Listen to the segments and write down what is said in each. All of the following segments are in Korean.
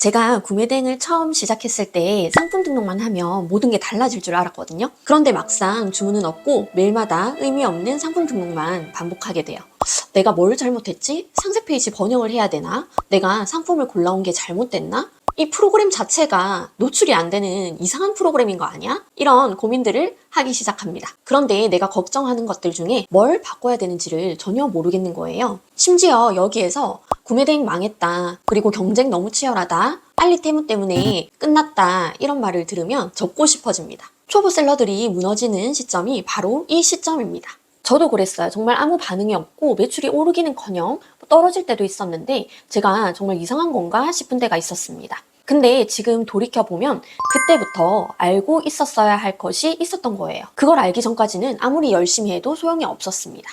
제가 구매 대행을 처음 시작했을 때 상품 등록만 하면 모든 게 달라질 줄 알았거든요. 그런데 막상 주문은 없고 매일마다 의미 없는 상품 등록만 반복하게 돼요. 내가 뭘 잘못했지? 상세 페이지 번역을 해야 되나? 내가 상품을 골라온 게 잘못됐나? 이 프로그램 자체가 노출이 안 되는 이상한 프로그램인 거 아니야? 이런 고민들을 하기 시작합니다. 그런데 내가 걱정하는 것들 중에 뭘 바꿔야 되는지를 전혀 모르겠는 거예요. 심지어 여기에서 구매 대행 망했다. 그리고 경쟁 너무 치열하다. 빨리 테무 때문에 끝났다. 이런 말을 들으면 접고 싶어집니다. 초보 셀러들이 무너지는 시점이 바로 이 시점입니다. 저도 그랬어요. 정말 아무 반응이 없고 매출이 오르기는커녕 떨어질 때도 있었는데 제가 정말 이상한 건가 싶은 때가 있었습니다. 근데 지금 돌이켜보면 그때부터 알고 있었어야 할 것이 있었던 거예요. 그걸 알기 전까지는 아무리 열심히 해도 소용이 없었습니다.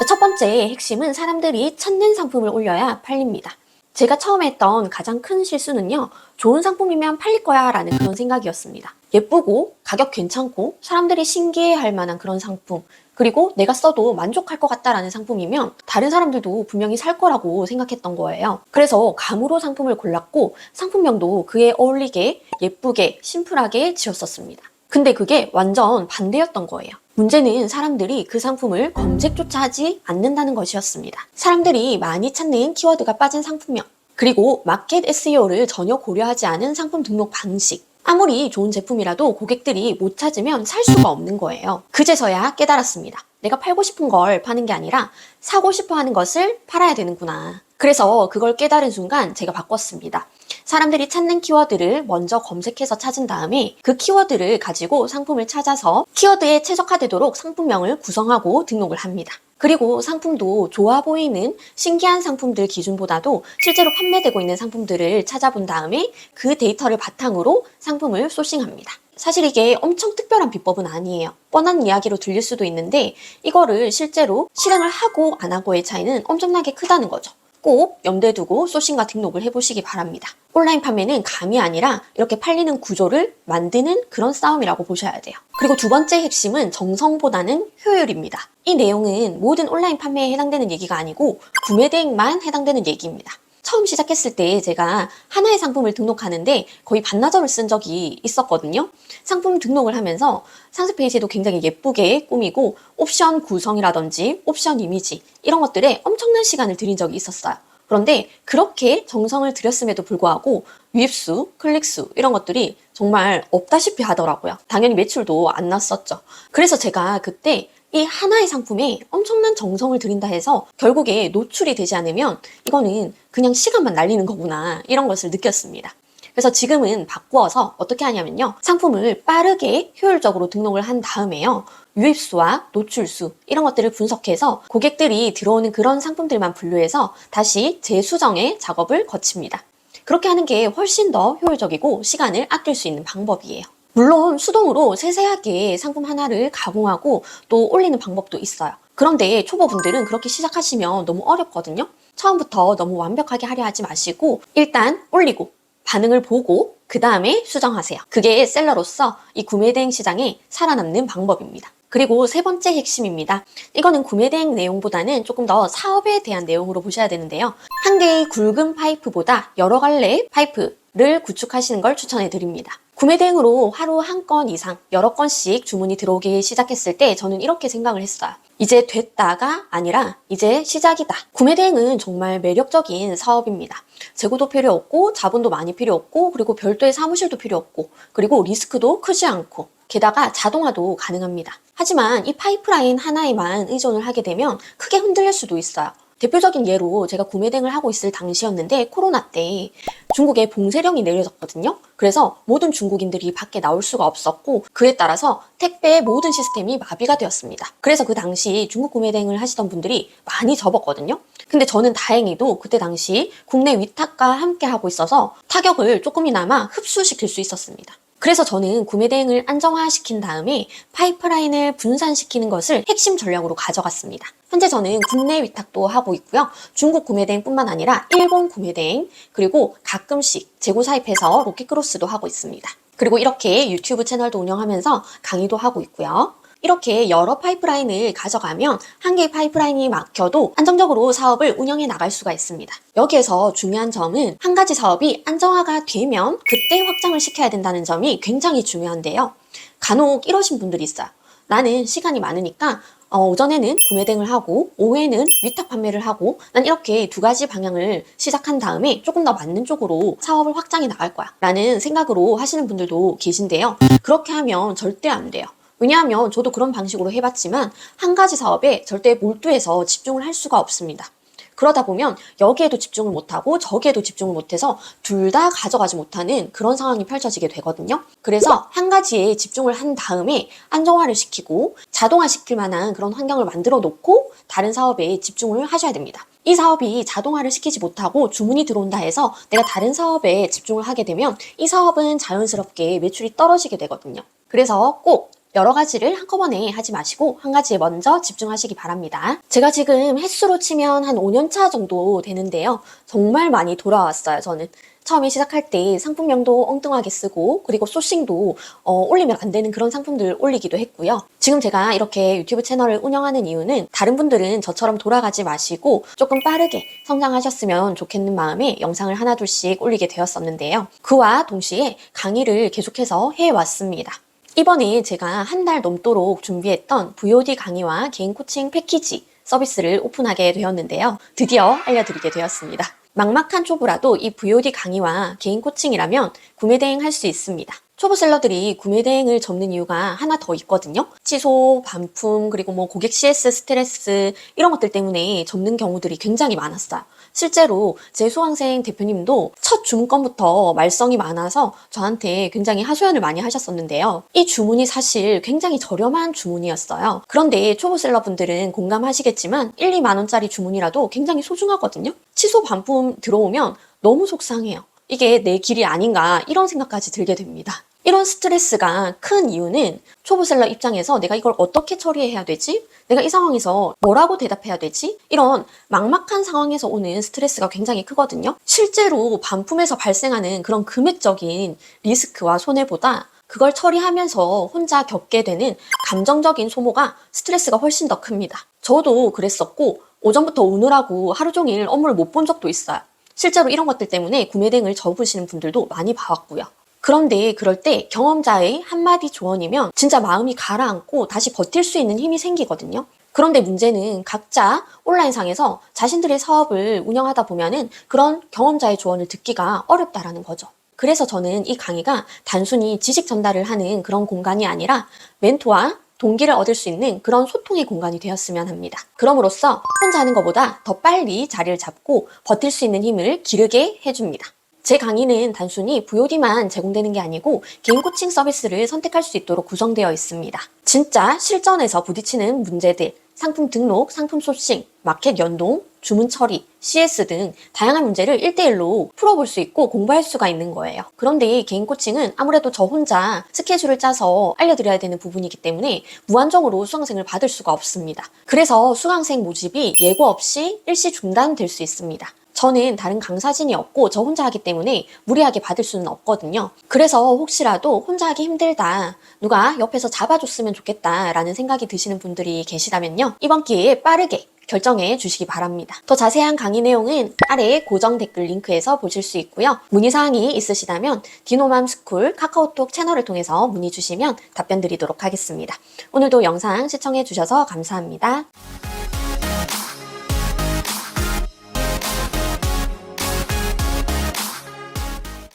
첫 번째 핵심은 사람들이 찾는 상품을 올려야 팔립니다. 제가 처음에 했던 가장 큰 실수는요, 좋은 상품이면 팔릴 거야 라는 그런 생각이었습니다. 예쁘고 가격 괜찮고 사람들이 신기해할 만한 그런 상품, 그리고 내가 써도 만족할 것 같다라는 상품이면 다른 사람들도 분명히 살 거라고 생각했던 거예요. 그래서 감으로 상품을 골랐고 상품명도 그에 어울리게 예쁘게 심플하게 지었었습니다. 근데 그게 완전 반대였던 거예요. 문제는 사람들이 그 상품을 검색조차 하지 않는다는 것이었습니다. 사람들이 많이 찾는 키워드가 빠진 상품명, 그리고 마켓 SEO를 전혀 고려하지 않은 상품 등록 방식, 아무리 좋은 제품이라도 고객들이 못 찾으면 살 수가 없는 거예요. 그제서야 깨달았습니다. 내가 팔고 싶은 걸 파는 게 아니라 사고 싶어 하는 것을 팔아야 되는구나. 그래서 그걸 깨달은 순간 제가 바꿨습니다. 사람들이 찾는 키워드를 먼저 검색해서 찾은 다음에 그 키워드를 가지고 상품을 찾아서 키워드에 최적화되도록 상품명을 구성하고 등록을 합니다. 그리고 상품도 좋아 보이는 신기한 상품들 기준보다도 실제로 판매되고 있는 상품들을 찾아본 다음에 그 데이터를 바탕으로 상품을 소싱합니다. 사실 이게 엄청 특별한 비법은 아니에요. 뻔한 이야기로 들릴 수도 있는데 이거를 실제로 실행을 하고 안 하고의 차이는 엄청나게 크다는 거죠. 꼭 염두에 두고 소싱과 등록을 해보시기 바랍니다. 온라인 판매는 감이 아니라 이렇게 팔리는 구조를 만드는 그런 싸움이라고 보셔야 돼요. 그리고 두 번째 핵심은 정성보다는 효율입니다. 이 내용은 모든 온라인 판매에 해당되는 얘기가 아니고 구매 대행만 해당되는 얘기입니다. 처음 시작했을 때 제가 하나의 상품을 등록하는데 거의 반나절을 쓴 적이 있었거든요. 상품 등록을 하면서 상세 페이지도 굉장히 예쁘게 꾸미고 옵션 구성이라든지 옵션 이미지 이런 것들에 엄청난 시간을 들인 적이 있었어요. 그런데 그렇게 정성을 들였음에도 불구하고 유입수, 클릭수 이런 것들이 정말 없다시피 하더라고요. 당연히 매출도 안 났었죠. 그래서 제가 그때 이 하나의 상품에 엄청난 정성을 들인다 해서 결국에 노출이 되지 않으면 이거는 그냥 시간만 날리는 거구나 이런 것을 느꼈습니다. 그래서 지금은 바꾸어서 어떻게 하냐면요. 상품을 빠르게 효율적으로 등록을 한 다음에요. 유입수와 노출수 이런 것들을 분석해서 고객들이 들어오는 그런 상품들만 분류해서 다시 재수정의 작업을 거칩니다. 그렇게 하는 게 훨씬 더 효율적이고 시간을 아낄 수 있는 방법이에요. 물론 수동으로 세세하게 상품 하나를 가공하고 또 올리는 방법도 있어요. 그런데 초보분들은 그렇게 시작하시면 너무 어렵거든요. 처음부터 너무 완벽하게 하려 하지 마시고 일단 올리고 반응을 보고 그 다음에 수정하세요. 그게 셀러로서 이 구매 대행 시장에 살아남는 방법입니다. 그리고 세 번째 핵심입니다. 이거는 구매 대행 내용보다는 조금 더 사업에 대한 내용으로 보셔야 되는데요. 한 개의 굵은 파이프보다 여러 갈래의 파이프를 구축하시는 걸 추천해 드립니다. 구매 대행으로 하루 한 건 이상 여러 건씩 주문이 들어오기 시작했을 때 저는 이렇게 생각을 했어요. 이제 됐다가 아니라 이제 시작이다. 구매 대행은 정말 매력적인 사업입니다. 재고도 필요 없고 자본도 많이 필요 없고 그리고 별도의 사무실도 필요 없고 그리고 리스크도 크지 않고 게다가 자동화도 가능합니다. 하지만 이 파이프라인 하나에만 의존을 하게 되면 크게 흔들릴 수도 있어요. 대표적인 예로 제가 구매 대행을 하고 있을 당시였는데 코로나 때 중국에 봉쇄령이 내려졌거든요. 그래서 모든 중국인들이 밖에 나올 수가 없었고 그에 따라서 택배의 모든 시스템이 마비가 되었습니다. 그래서 그 당시 중국 구매 대행을 하시던 분들이 많이 접었거든요. 근데 저는 다행히도 그때 당시 국내 위탁과 함께 하고 있어서 타격을 조금이나마 흡수시킬 수 있었습니다. 그래서 저는 구매 대행을 안정화시킨 다음에 파이프라인을 분산시키는 것을 핵심 전략으로 가져갔습니다. 현재 저는 국내 위탁도 하고 있고요. 중국 구매 대행뿐만 아니라 일본 구매 대행, 그리고 가끔씩 재고 사입해서 로켓크로스도 하고 있습니다. 그리고 이렇게 유튜브 채널도 운영하면서 강의도 하고 있고요. 이렇게 여러 파이프라인을 가져가면 한 개의 파이프라인이 막혀도 안정적으로 사업을 운영해 나갈 수가 있습니다. 여기에서 중요한 점은 한 가지 사업이 안정화가 되면 그때 확장을 시켜야 된다는 점이 굉장히 중요한데요. 간혹 이러신 분들이 있어요. 나는 시간이 많으니까 오전에는 구매 대행을 하고 오후에는 위탁 판매를 하고 난 이렇게 두 가지 방향을 시작한 다음에 조금 더 맞는 쪽으로 사업을 확장해 나갈 거야 라는 생각으로 하시는 분들도 계신데요. 그렇게 하면 절대 안 돼요. 왜냐하면 저도 그런 방식으로 해봤지만 한 가지 사업에 절대 몰두해서 집중을 할 수가 없습니다. 그러다 보면 여기에도 집중을 못하고 저기에도 집중을 못해서 둘 다 가져가지 못하는 그런 상황이 펼쳐지게 되거든요. 그래서 한 가지에 집중을 한 다음에 안정화를 시키고 자동화시킬 만한 그런 환경을 만들어 놓고 다른 사업에 집중을 하셔야 됩니다. 이 사업이 자동화를 시키지 못하고 주문이 들어온다 해서 내가 다른 사업에 집중을 하게 되면 이 사업은 자연스럽게 매출이 떨어지게 되거든요. 그래서 꼭 여러 가지를 한꺼번에 하지 마시고 한 가지에 먼저 집중하시기 바랍니다. 제가 지금 횟수로 치면 한 5년차 정도 되는데요. 정말 많이 돌아왔어요, 저는. 처음에 시작할 때 상품명도 엉뚱하게 쓰고 그리고 소싱도 올리면 안 되는 그런 상품들을 올리기도 했고요. 지금 제가 이렇게 유튜브 채널을 운영하는 이유는 다른 분들은 저처럼 돌아가지 마시고 조금 빠르게 성장하셨으면 좋겠는 마음에 영상을 하나둘씩 올리게 되었었는데요. 그와 동시에 강의를 계속해서 해왔습니다. 이번에 제가 한 달 넘도록 준비했던 VOD 강의와 개인 코칭 패키지 서비스를 오픈하게 되었는데요. 드디어 알려드리게 되었습니다. 막막한 초보라도 이 VOD 강의와 개인 코칭이라면 구매 대행할 수 있습니다. 초보 셀러들이 구매 대행을 접는 이유가 하나 더 있거든요. 취소, 반품, 그리고 고객 CS 스트레스 이런 것들 때문에 접는 경우들이 굉장히 많았어요. 실제로 제 수강생 대표님도 첫 주문건부터 말썽이 많아서 저한테 굉장히 하소연을 많이 하셨었는데요. 이 주문이 사실 굉장히 저렴한 주문이었어요. 그런데 초보 셀러분들은 공감하시겠지만 1, 2만 원짜리 주문이라도 굉장히 소중하거든요. 취소 반품 들어오면 너무 속상해요. 이게 내 길이 아닌가 이런 생각까지 들게 됩니다. 이런 스트레스가 큰 이유는 초보셀러 입장에서 내가 이걸 어떻게 처리해야 되지? 내가 이 상황에서 뭐라고 대답해야 되지? 이런 막막한 상황에서 오는 스트레스가 굉장히 크거든요. 실제로 반품에서 발생하는 그런 금액적인 리스크와 손해보다 그걸 처리하면서 혼자 겪게 되는 감정적인 소모가 스트레스가 훨씬 더 큽니다. 저도 그랬었고 오전부터 오느라고 하루 종일 업무를 못 본 적도 있어요. 실제로 이런 것들 때문에 구매 대행을 접으시는 분들도 많이 봐왔고요. 그런데 그럴 때 경험자의 한마디 조언이면 진짜 마음이 가라앉고 다시 버틸 수 있는 힘이 생기거든요. 그런데 문제는 각자 온라인상에서 자신들의 사업을 운영하다 보면은 그런 경험자의 조언을 듣기가 어렵다라는 거죠. 그래서 저는 이 강의가 단순히 지식 전달을 하는 그런 공간이 아니라 멘토와 동기를 얻을 수 있는 그런 소통의 공간이 되었으면 합니다. 그럼으로써 혼자 하는 것보다 더 빨리 자리를 잡고 버틸 수 있는 힘을 기르게 해줍니다. 제 강의는 단순히 VOD만 제공되는 게 아니고 개인 코칭 서비스를 선택할 수 있도록 구성되어 있습니다. 진짜 실전에서 부딪히는 문제들, 상품 등록, 상품 소싱, 마켓 연동, 주문 처리, CS 등 다양한 문제를 1대1로 풀어볼 수 있고 공부할 수가 있는 거예요. 그런데 개인 코칭은 아무래도 저 혼자 스케줄을 짜서 알려드려야 되는 부분이기 때문에 무한정으로 수강생을 받을 수가 없습니다. 그래서 수강생 모집이 예고 없이 일시 중단될 수 있습니다. 저는 다른 강사진이 없고 저 혼자 하기 때문에 무리하게 받을 수는 없거든요. 그래서 혹시라도 혼자 하기 힘들다, 누가 옆에서 잡아줬으면 좋겠다 라는 생각이 드시는 분들이 계시다면요, 이번 기회에 빠르게 결정해 주시기 바랍니다. 더 자세한 강의 내용은 아래 고정 댓글 링크에서 보실 수 있고요. 문의사항이 있으시다면 디노맘스쿨 카카오톡 채널을 통해서 문의 주시면 답변 드리도록 하겠습니다. 오늘도 영상 시청해 주셔서 감사합니다.